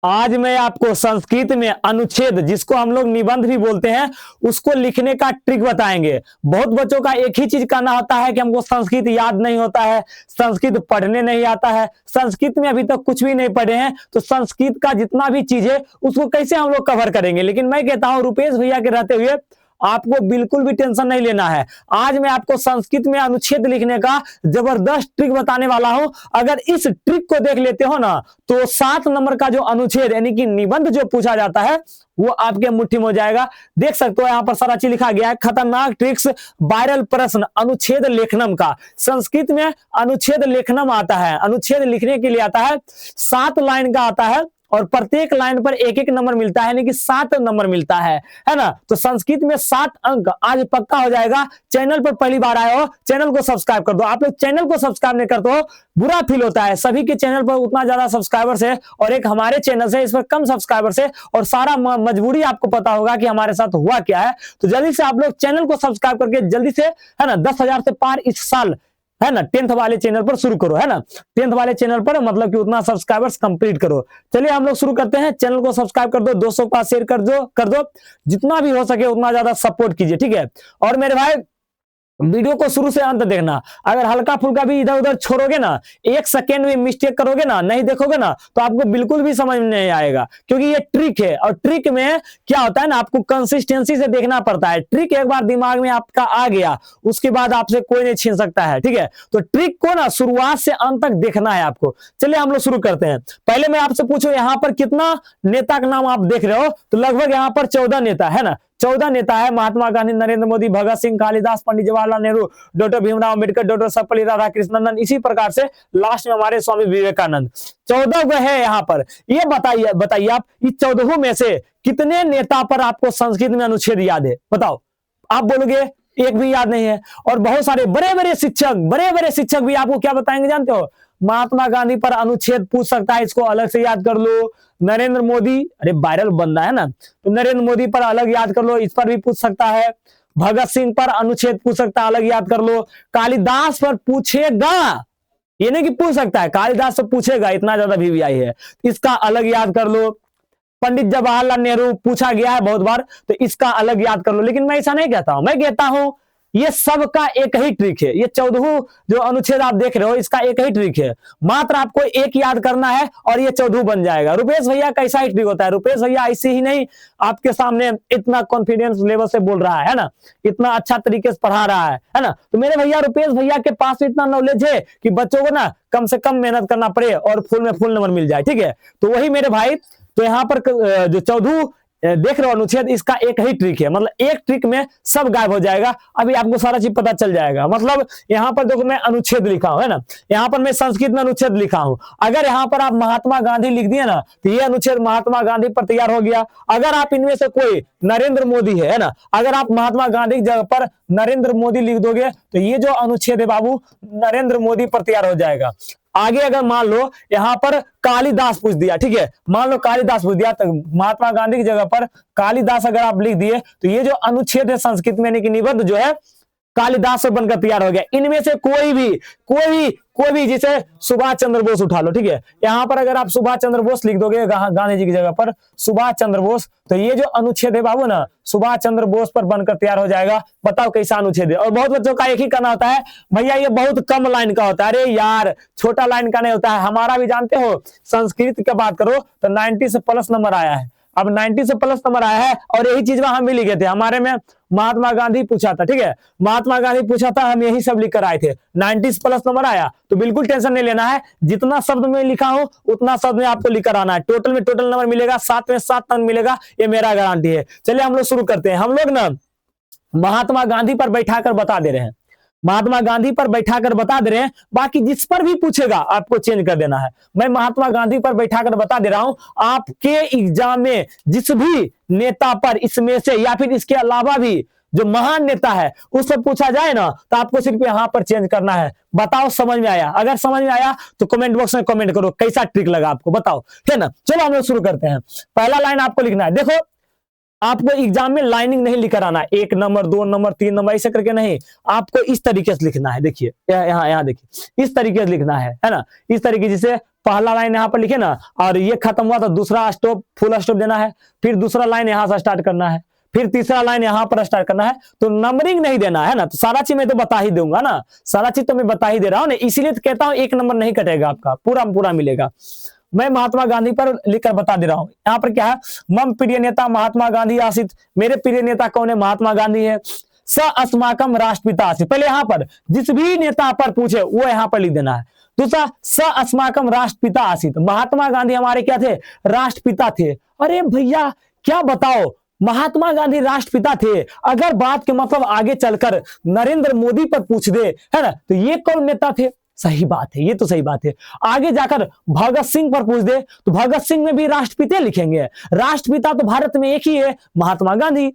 आज मैं आपको संस्कृत में अनुच्छेद, जिसको हम लोग निबंध भी बोलते हैं, उसको लिखने का ट्रिक बताएंगे। बहुत बच्चों का एक ही चीज कहना होता है कि हमको संस्कृत याद नहीं होता है, संस्कृत पढ़ने नहीं आता है, संस्कृत में अभी तक कुछ भी नहीं पढ़े हैं, तो संस्कृत का जितना भी चीज है उसको कैसे हम लोग कवर करेंगे। लेकिन मैं कहता हूं रुपेश भैया के रहते हुए आपको बिल्कुल भी टेंशन नहीं लेना है। आज मैं आपको संस्कृत में अनुच्छेद लिखने का जबरदस्त ट्रिक बताने वाला हूं। अगर इस ट्रिक को देख लेते हो ना, तो 7 नंबर का जो अनुच्छेद यानी कि निबंध जो पूछा जाता है वो आपके मुट्ठी में हो जाएगा। देख सकते हो यहां पर सारा चीज लिखा गया है। खतरनाक ट्रिक्स, वायरल प्रश्न, अनुच्छेद लेखनम का। संस्कृत में अनुच्छेद लेखनम आता है, अनुच्छेद लिखने के लिए आता है। 7 लाइन का आता है और प्रत्येक लाइन पर एक एक नंबर मिलता है, यानी कि 7 नंबर मिलता है ना। तो संस्कृत में 7 अंक आज पक्का हो जाएगा। चैनल पर पहली बार आए हो, चैनल को सब्सक्राइब कर दो। आप लोग चैनल को सब्सक्राइब नहीं करते हो, बुरा फील होता है। सभी के चैनल पर उतना ज्यादा सब्सक्राइबर्स है और एक हमारे चैनल से इस पर कम सब्सक्राइबर्स है, और सारा मजबूरी आपको पता होगा कि हमारे साथ हुआ क्या है। तो जल्दी से आप लोग चैनल को सब्सक्राइब करके जल्दी से, है ना, 10,000 से पार इस साल, है ना, 10th वाले चैनल पर शुरू करो, है ना। 10th वाले चैनल पर मतलब कि उतना सब्सक्राइबर्स कंप्लीट करो। चलिए हम लोग शुरू करते हैं। चैनल को सब्सक्राइब कर दो, दोस्तों को शेयर कर दो, जितना भी हो सके उतना ज्यादा सपोर्ट कीजिए, ठीक है। और मेरे भाई वीडियो को शुरू से अंत देखना। अगर हल्का फुल्का भी इधर उधर छोड़ोगे ना, 1 सेकेंड में मिस्टेक करोगे ना, नहीं देखोगे ना, तो आपको बिल्कुल भी समझ में नहीं आएगा, क्योंकि ये ट्रिक है। और ट्रिक में क्या होता है ना, आपको कंसिस्टेंसी से देखना पड़ता है। ट्रिक एक बार दिमाग में आपका आ गया, उसके बाद आपसे कोई नहीं छीन सकता है, ठीक है। तो ट्रिक को ना शुरुआत से अंत तक देखना है आपको। चलिए हम लोग शुरू करते हैं। पहले मैं आपसे पूछूं, यहाँ पर कितना नेता का नाम आप देख रहे हो? तो लगभग यहाँ पर 14 नेता है ना, 14 नेता है। महात्मा गांधी, नरेंद्र मोदी, भगत सिंह, कालिदास, पंडित जवाहरलाल नेहरू, डॉक्टर भीमराव अम्बेडकर, डॉक्टर सर्वपल्ली राधाकृष्णन, इसी प्रकार से लास्ट में हमारे स्वामी विवेकानंद। 14 वो है यहाँ पर। ये बताइए आप इस 14 में से कितने नेता पर आपको संस्कृत में अनुच्छेद याद है? बताओ। आप बोलोगे एक भी याद नहीं है। और बहुत सारे बड़े बड़े शिक्षक भी आपको क्या बताएंगे जानते हो? महात्मा गांधी पर अनुच्छेद पूछ सकता है, इसको अलग से याद कर लो। नरेंद्र मोदी, अरे वायरल बंदा है ना, तो नरेंद्र मोदी पर अलग याद कर लो, इस पर भी पूछ सकता है। भगत सिंह पर अनुच्छेद पूछ सकता है, अलग याद कर लो। कालिदास पर पूछेगा, ये नहीं कि पूछ सकता है, कालिदास से पूछेगा, इतना ज्यादा वीवीआई है, इसका अलग याद कर लो। पंडित जवाहरलाल नेहरू पूछा गया है बहुत बार, तो इसका अलग याद कर लो। लेकिन मैं ऐसा नहीं कहता हूं, मैं कहता हूं ये सब का एक ही ट्रिक है। ये 14 जो अनुच्छेद आप देख रहे हो, इसका एक ही ट्रिक है। मात्र आपको एक याद करना है और ये 14 बन जाएगा। रुपेश भैया कैसा ही ट्रिक होता है? रुपेश भैया ऐसे ही नहीं आपके सामने इतना कॉन्फिडेंस लेवल से बोल रहा है ना, इतना अच्छा तरीके से पढ़ा रहा है ना। तो मेरे भैया रुपेश भैया के पास इतना नॉलेज है कि बच्चों को ना कम से कम मेहनत करना पड़े और फुल में फुल नंबर मिल जाए, ठीक है। तो वही मेरे भाई, तो यहाँ पर जो 14 देख रहे हो अनुच्छेद, इसका एक ही ट्रिक है। मतलब एक ट्रिक में सब गायब हो जाएगा। अभी आपको सारा चीज पता चल जाएगा। मतलब यहाँ पर देखो मैं अनुच्छेद लिखा हूं, है ना, यहाँ पर मैं संस्कृत में अनुच्छेद लिखा हूं। अगर यहाँ पर आप महात्मा गांधी लिख दिए ना, तो ये अनुच्छेद महात्मा गांधी पर तैयार हो गया। अगर आप इनमें से कोई नरेंद्र मोदी है ना, अगर आप महात्मा गांधी की जगह पर नरेंद्र मोदी लिख दोगे, तो ये जो अनुच्छेद है बाबू नरेंद्र मोदी पर तैयार हो जाएगा। आगे अगर मान लो यहाँ पर कालिदास पूछ दिया, ठीक है, मान लो कालिदास पूछ दिया, तो महात्मा गांधी की जगह पर कालिदास अगर आप लिख दिए, तो ये जो अनुच्छेद है संस्कृत में यानी कि निबंध जो है कालिदास से बनकर तैयार हो गया। इनमें से कोई भी जैसे सुभाष चंद्र बोस उठा लो, ठीक है, यहाँ पर अगर आप सुभाष चंद्र बोस लिख दोगे गांधी जी की जगह पर सुभाष चंद्र बोस, तो ये जो अनुच्छेद है बाबू ना सुभाष चंद्र बोस पर बनकर तैयार हो जाएगा। बताओ कैसा अनुच्छेद है। और बहुत बच्चों का एक ही करना होता है, भैया ये बहुत कम लाइन का होता है। अरे यार छोटा लाइन का नहीं होता है, हमारा भी जानते हो संस्कृत की बात करो तो 90 से प्लस नंबर आया है। अब 90 से प्लस नंबर आया है, और यही चीज हम भी लिखे थे। हमारे में महात्मा गांधी पूछा था, ठीक है, महात्मा गांधी पूछा था, हम यही सब लिख कर आए थे। 90 प्लस नंबर आया, तो बिल्कुल टेंशन नहीं लेना है। जितना शब्द में लिखा हूं उतना शब्द में आपको लिख कर आना है। टोटल नंबर मिलेगा, 7 में 7 नंबर मिलेगा, ये मेरा गारंटी है। चलिए हम लोग शुरू करते हैं। हम लोग ना महात्मा गांधी पर बैठाकर बता दे रहे हैं, महात्मा गांधी पर बैठाकर बता दे रहे हैं। बाकी जिस पर भी पूछेगा आपको चेंज कर देना है। मैं महात्मा गांधी पर बैठाकर बता दे रहा हूं। आपके एग्जाम में जिस भी नेता पर इसमें से या फिर इसके अलावा भी जो महान नेता है उस पर पूछा जाए ना, तो आपको सिर्फ यहां पर चेंज करना है। बताओ समझ में आया? अगर समझ में आया तो कमेंट बॉक्स में कमेंट करो कैसा ट्रिक लगा आपको, बताओ, है ना। चलो हम लोग शुरू करते हैं। पहला लाइन आपको लिखना है। देखो आपको एग्जाम में लाइनिंग नहीं लिखकर आना, 1 नंबर 2 नंबर 3 नंबर ऐसे करके नहीं, आपको इस तरीके से लिखना है। देखिए यहाँ देखिए, इस तरीके से लिखना है ना, इस तरीके जैसे पहला लाइन यहाँ पर लिखे ना, और ये खत्म हुआ तो दूसरा स्टॉप फुल स्टॉप देना है, फिर दूसरा लाइन यहाँ से स्टार्ट करना है, फिर तीसरा लाइन यहाँ पर स्टार्ट करना है। तो नंबरिंग नहीं देना है ना, तो सारा चीज मैं तो बता ही दूंगा ना, सारा चीज तो मैं बता ही दे रहा हूँ ना, इसीलिए तो कहता हूँ एक नंबर नहीं कटेगा आपका, पूरा पूरा मिलेगा। मैं महात्मा गांधी पर लिखकर बता दे रहा हूं। यहाँ पर क्या है, मम प्रिय नेता महात्मा गांधी आसित, मेरे प्रिय नेता कौन है, महात्मा गांधी है। स अस्माकम राष्ट्रपिता आसित, पहले यहाँ पर जिस भी नेता पर पूछे वो यहाँ पर लिख देना है। दूसरा, स अस्माकम राष्ट्रपिता आसित, महात्मा गांधी हमारे क्या थे, राष्ट्रपिता थे। अरे भैया क्या बताओ, महात्मा गांधी राष्ट्रपिता थे, अगर बात के मतलब आगे चलकर नरेंद्र मोदी पर पूछ दे, है ना, तो ये कौन नेता थे, सही बात है, ये तो सही बात है। आगे जाकर भगत सिंह पर पूछ दे तो भगत सिंह में भी राष्ट्रपिता लिखेंगे, राष्ट्रपिता तो भारत में एक ही है, महात्मा गांधी।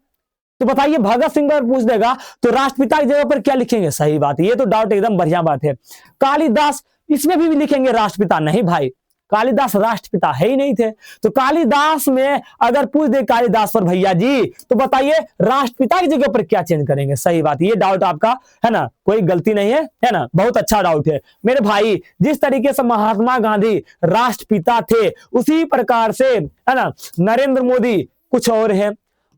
तो बताइए भगत सिंह पर पूछ देगा तो राष्ट्रपिता की जगह पर क्या लिखेंगे, सही बात है, ये तो डाउट एकदम बढ़िया बात है। कालिदास, इसमें भी लिखेंगे राष्ट्रपिता, नहीं भाई, कालिदास राष्ट्रपिता है ही नहीं थे। तो कालिदास में अगर पूछ दे कालिदास पर भैया जी, तो बताइए राष्ट्रपिता की जगह पर क्या चेंज करेंगे, सही बात, ये डाउट आपका है ना, कोई गलती नहीं है ना, बहुत अच्छा डाउट है मेरे भाई। जिस तरीके से महात्मा गांधी राष्ट्रपिता थे उसी प्रकार से है ना नरेंद्र मोदी कुछ और है,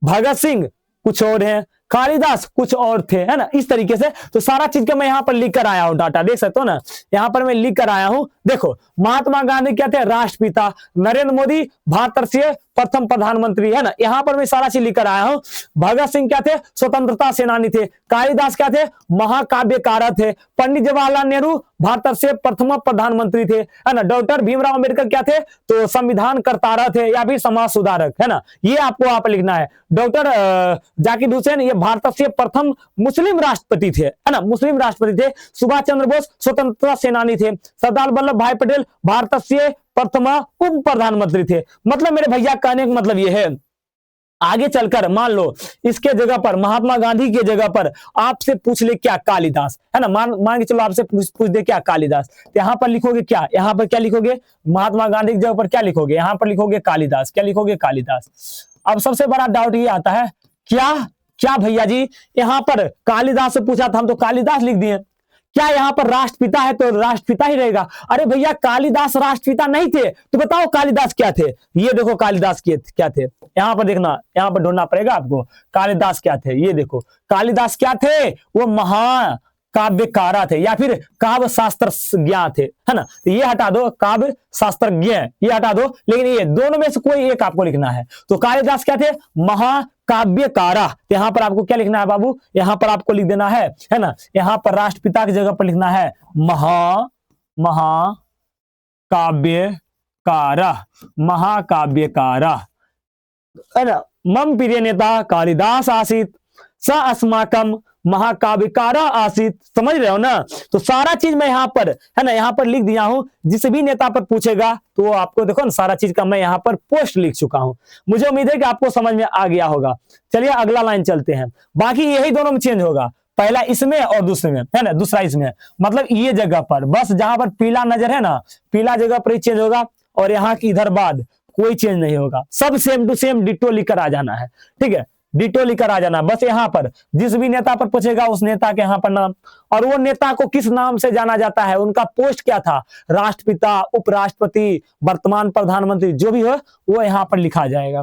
भगत सिंह कुछ और है, कालिदास कुछ और थे, है ना, इस तरीके से। तो सारा चीज का मैं यहाँ पर लिख कर आया हूं, डाटा देख सकते हो ना, यहाँ पर मैं लिख कर आया हूं। देखो महात्मा गांधी क्या थे, राष्ट्रपिता, नरेंद्र मोदी भारतवर्षीय प्रथम प्रधानमंत्री, है ना, यहाँ पर मैं सारा चीज लिख कर आया हूं। भगत सिंह क्या थे, स्वतंत्रता सेनानी थे। कालिदास क्या थे, महाकाव्यकार थे। पंडित जवाहरलाल नेहरू भारतवर्षीय प्रथम प्रधानमंत्री थे, है ना। डॉक्टर भीमराव अंबेडकर क्या थे, तो संविधान कर्ता थे या फिर समाज सुधारक, है ना, ये आपको वहां पर लिखना है। डॉक्टर जाकिर हुसैन ये भारतवर्षीय प्रथम मुस्लिम राष्ट्रपति थे, है ना, मुस्लिम राष्ट्रपति थे। सुभाष चंद्र बोस स्वतंत्रता सेनानी थे। सरदार वल्लभ भाई पटेल भारतवर्षीय प्रथम उप प्रधानमंत्री थे। मतलब मेरे भैया कहने का मतलब ये है, आगे चलकर मान लो इसके जगह पर महात्मा गांधी के जगह पर आपसे पूछ ले क्या, कालिदास, है ना, मान के चलो आपसे पूछ दे क्या, कालिदास, तो यहाँ पर लिखोगे क्या, यहाँ पर क्या लिखोगे, महात्मा गांधी की जगह पर क्या लिखोगे, यहाँ पर लिखोगे कालिदास, क्या लिखोगे, कालिदास। अब सबसे बड़ा डाउट ये आता है, क्या क्या भैया जी यहाँ पर कालिदास से पूछा था, हम तो कालिदास लिख दिए, क्या यहाँ पर राष्ट्रपिता है तो राष्ट्रपिता ही रहेगा। अरे भैया कालिदास राष्ट्रपिता नहीं थे, तो बताओ कालिदास क्या थे। ये देखो कालिदास क्या थे, यहाँ पर देखना, यहाँ पर ढूंढना पड़ेगा आपको, कालिदास क्या थे, ये देखो कालिदास क्या थे, वो महाकाव्यकारा थे या फिर काव्य शास्त्र ज्ञा थे, है ना। तो ये हटा दो, काव्य शास्त्रज्ञ ये हटा दो, लेकिन ये दोनों में से कोई एक आपको लिखना है। तो कालिदास क्या थे, महाकाव्यकारा। यहां पर आपको क्या लिखना है बाबू, यहां पर आपको लिख देना है ना, यहां पर राष्ट्रपिता की जगह पर लिखना है महाकाव्यकारा, महाकाव्यकारा, है ना। मम प्रिय नेता कालिदास आसित, स अस्माकम महाकाव्यकारा आसित, समझ रहे हो ना। तो सारा चीज मैं यहाँ पर है ना, यहाँ पर लिख दिया हूं। जिस भी नेता पर पूछेगा तो आपको देखो ना, सारा चीज का मैं यहाँ पर पोस्ट लिख चुका हूं। मुझे उम्मीद है कि आपको समझ में आ गया होगा। चलिए अगला लाइन चलते हैं। बाकी यही दोनों में चेंज होगा, पहला इसमें और दूसरे में, है ना, दूसरा इसमें, मतलब ये जगह पर बस जहां पर पीला नजर है ना, पीला जगह पर ही चेंज होगा, और यहाँ की इधर बाद कोई चेंज नहीं होगा, सब सेम टू सेम डिटो लिखकर आ जाना है, ठीक है, डिटो लिखकर आ जाना। बस यहाँ पर जिस भी नेता पर पूछेगा उस नेता के यहाँ पर नाम, और वो नेता को किस नाम से जाना जाता है, उनका पोस्ट क्या था, राष्ट्रपिता, उपराष्ट्रपति, वर्तमान प्रधानमंत्री, जो भी हो वो यहाँ पर लिखा जाएगा।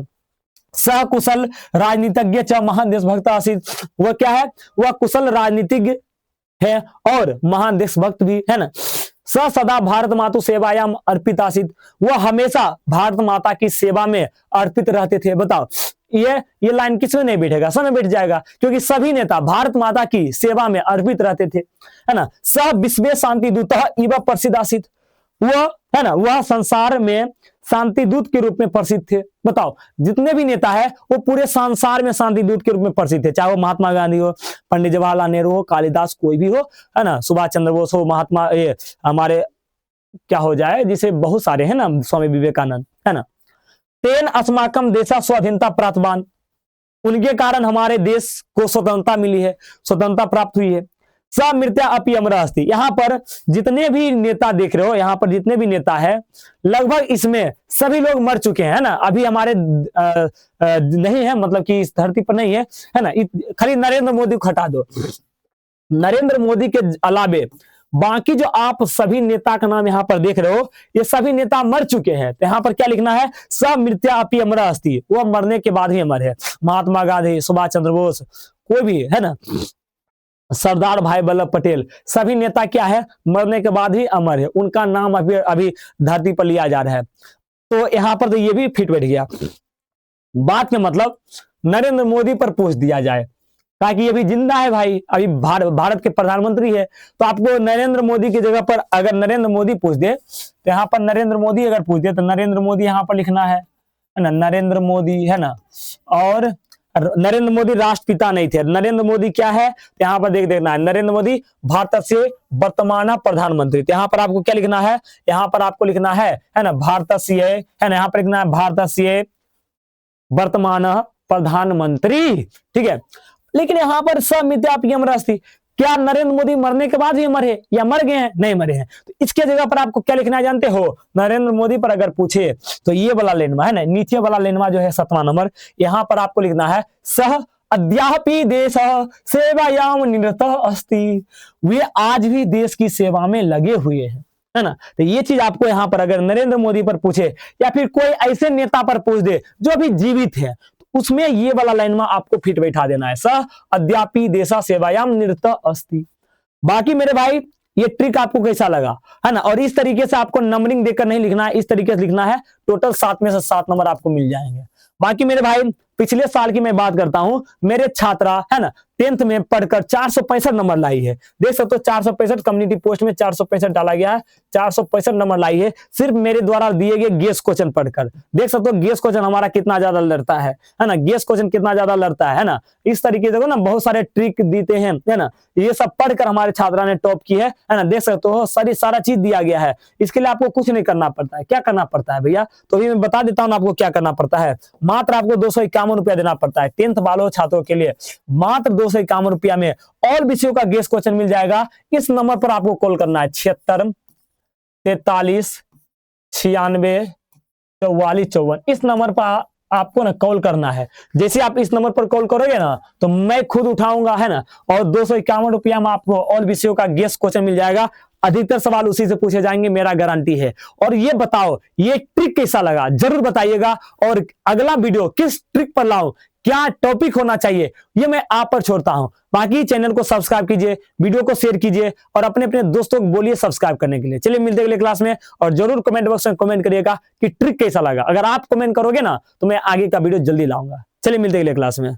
सकुशल राजनीतिज्ञ च महान देशभक्त आसित, वह क्या है, वह कुशल राजनीतिज्ञ है और महान देशभक्त भी, है ना। स सदा भारत मातु सेवायाम अर्पित आसित, वह हमेशा भारत माता की सेवा में अर्पित रहते थे। बताओ ये लाइन किसमें नहीं बैठेगा, सब में बैठ जाएगा, क्योंकि सभी नेता भारत माता की सेवा में अर्पित रहते थे, है ना। स विश्व शांति दूतः इव प्रसिद्ध आसित, वह है ना, वह संसार में शांति दूत के रूप में प्रसिद्ध थे। बताओ जितने भी नेता है वो पूरे संसार में शांति दूत के रूप में प्रसिद्ध थे, चाहे वो महात्मा गांधी हो, पंडित जवाहरलाल नेहरू हो, कालिदास कोई भी हो, है ना, सुभाष चंद्र बोस हो, महात्मा ये हमारे क्या हो जाए, जिसे बहुत सारे हैं ना, स्वामी विवेकानंद, है ना। तेन अस्माकम देशा स्वाधीनता प्राप्तवान, उनके कारण हमारे देश को स्वतंत्रता मिली है, स्वतंत्रता प्राप्त हुई है। सब मृत्या अपि अमरा अस्ति, यहाँ पर जितने भी नेता देख रहे हो, यहाँ पर जितने भी नेता है लगभग इसमें सभी लोग मर चुके हैं, है ना। अभी हमारे नहीं है, मतलब कि इस धरती पर नहीं है ना। खाली नरेंद्र मोदी को हटा दो, नरेंद्र मोदी के अलावे बाकी जो आप सभी नेता का नाम यहाँ पर देख रहे हो, ये सभी नेता मर चुके हैं। तो यहाँ पर क्या लिखना है, सब मृत्या अपि अमर अस्ति, वो मरने के बाद ही अमर है। महात्मा गांधी, सुभाष चंद्र बोस, कोई भी है ना, सरदार भाई वल्लभ पटेल, सभी नेता क्या है, मरने के बाद ही अमर है, उनका नाम अभी अभी धरती पर लिया जा रहा है। तो यहाँ पर तो ये भी फिट बैठ गया। बात का मतलब नरेंद्र मोदी पर पूछ दिया जाए, ताकि ये भी जिंदा है भाई, अभी भारत के प्रधानमंत्री है। तो आपको नरेंद्र मोदी की जगह पर अगर नरेंद्र मोदी पूछ दे, तो यहाँ पर नरेंद्र मोदी अगर पूछ दे तो नरेंद्र मोदी यहाँ पर लिखना है ना, नरेंद्र मोदी है ना। और नरेंद्र मोदी राष्ट्रपिता नहीं थे, नरेंद्र मोदी क्या है, यहाँ पर देखना है, नरेंद्र मोदी भारत से वर्तमान प्रधानमंत्री। तो यहाँ पर आपको क्या लिखना है, यहाँ पर आपको लिखना है ना, भारत से है ना, यहाँ पर लिखना है भारत से वर्तमान प्रधानमंत्री, ठीक है। लेकिन यहाँ पर सब मिथ्या अपि अमर अस्ति, क्या नरेंद्र मोदी मरने के बाद ही मरे या मर गए हैं, नहीं मरे हैं। तो इसके जगह पर आपको क्या लिखना है जानते हो, नरेंद्र मोदी पर अगर पूछे तो ये वाला लेनमा है ना, नीचे वाला लेनमा जो है 7वां नंबर, यहाँ पर आपको लिखना है सह अद्यापि देश सेवायाम निरत अस्ति, वे आज भी देश की सेवा में लगे हुए हैं, है ना। तो ये चीज आपको यहाँ पर अगर नरेंद्र मोदी पर पूछे या फिर कोई ऐसे नेता पर पूछ दे जो अभी जीवित है, उसमें ये वाला लाइन में आपको फिट बैठा देना है, सह अद्यापि देशा सेवायाम निरत अस्ति। बाकी मेरे भाई ये ट्रिक आपको कैसा लगा, है ना। और इस तरीके से आपको नंबरिंग देकर नहीं लिखना है, इस तरीके से लिखना है, टोटल 7 में से 7 नंबर आपको मिल जाएंगे। बाकी मेरे भाई पिछले साल की मैं बात करता हूं, मेरे छात्रा है ना 10th में पढ़कर 465 नंबर लाई है, देख सकते हो 465 कम्युनिटी पोस्ट में 465 डाला गया है, 465 नंबर लाई है सिर्फ मेरे द्वारा दिए गए गेस क्वेश्चन पढ़कर। देख सकते हो गेस क्वेश्चन हमारा कितना ज्यादा लड़ता है ना, गेस क्वेश्चन कितना ज्यादा लड़ता है ना। इस तरीके से ना बहुत सारे ट्रिक देते हैं, है ना, ये सब पढ़कर हमारे छात्रा ने टॉप की है ना। देख सकते हो सारा चीज दिया गया है, इसके लिए आपको कुछ नहीं करना पड़ता है। क्या करना पड़ता है भैया, तो अभी मैं बता देता हूँ आपको क्या करना पड़ता है। मात्र आपको 251 रुपया देना पड़ता है 10th वालों छात्रों के लिए, मात्र 251 रुपया में ऑल विषयों का गेस क्वेश्चन मिल जाएगा। इस नंबर पर आपको कॉल करना है 76 43 96 44 54, इस नंबर पर आपको ना कॉल करना है। जैसे आप इस नंबर पर कॉल करोगे ना तो मैं खुद उठाऊंगा, है ना, और 251 रुपया में आपको ऑल विषयों का गेस क्वेश्चन मिल जाएगा। अधिकतर सवाल उसी से पूछे जाएंगे, मेरा गारंटी है। और ये बताओ ये ट्रिक कैसा लगा जरूर बताइएगा, और अगला वीडियो किस ट्रिक पर लाऊं, क्या टॉपिक होना चाहिए, ये मैं आप पर छोड़ता हूं। बाकी चैनल को सब्सक्राइब कीजिए, वीडियो को शेयर कीजिए और अपने अपने दोस्तों को बोलिए सब्सक्राइब करने के लिए। चलिए मिलते हैं अगले क्लास में, और जरूर कमेंट बॉक्स में कमेंट करिएगा कि ट्रिक कैसा लगा। अगर आप कमेंट करोगे ना तो मैं आगे का वीडियो जल्दी लाऊंगा। चलिए मिलते हैं अगले क्लास में।